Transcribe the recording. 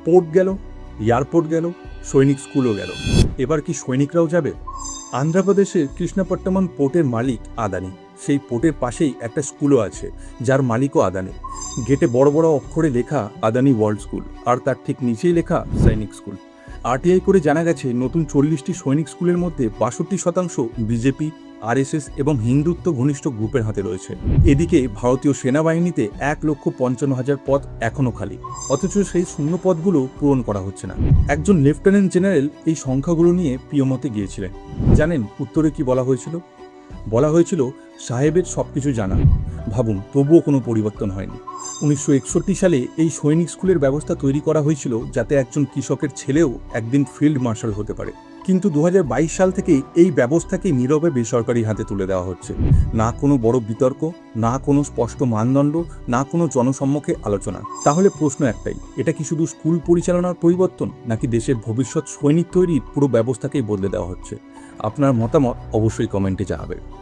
Port গেল, airport গেল, সৈনিক স্কুলও গেল। এবার কি সৈনিকরাও যাবে? আন্ধ্রপ্রদেশের কৃষ্ণপট্টনম পোর্টের মালিক আদানি। সেই পোর্টের পাশেই একটা স্কুলও আছে, যার মালিকও আদানি। গেটে বড় বড় অক্ষরে লেখা আদানি ওয়ার্ল্ড স্কুল, আর তার ঠিক নিচেই লেখা সৈনিক স্কুল। আরটিআই করে জানা গেছে, নতুন 40টি সৈনিক স্কুলের মধ্যে 62% বিজেপি, আরএসএস এবং হিন্দুত্ব ঘনিষ্ঠ গ্রুপের হাতে রয়েছে। এদিকে ভারতীয় সেনাবাহিনীতে 1,55,000 পদ এখনও খালি, অথচ সেই শূন্য পদগুলো পূরণ করা হচ্ছে না। একজন লেফটেন্যান্ট জেনারেল এই সংখ্যাগুলো নিয়ে পিএমওতে গিয়েছিলেন। জানেন উত্তরে কি বলা হয়েছিল? বলা হয়েছিল, সাহেবের সবকিছু জানা। ভাবুন, তবুও কোনো পরিবর্তন হয়নি। 1961 সালে এই সৈনিক স্কুলের ব্যবস্থা তৈরি করা হয়েছিল যাতে একজন কৃষকের ছেলেও একদিন ফিল্ড মার্শাল হতে পারে। কিন্তু 2022 সাল থেকে এই ব্যবস্থাকে নীরবে বেসরকারি হাতে তুলে দেওয়া হচ্ছে। না কোনো বড় বিতর্ক, না কোনো স্পষ্ট মানদণ্ড, না কোনো জনসম্মুখে আলোচনা। তাহলে প্রশ্ন একটাই, এটা কি শুধু স্কুল পরিচালনার পরিবর্তন, নাকি দেশের ভবিষ্যৎ সৈনিক তৈরির পুরো ব্যবস্থাকেই বদলে দেওয়া হচ্ছে? আপনার মতামত অবশ্যই কমেন্টে জানাবেন।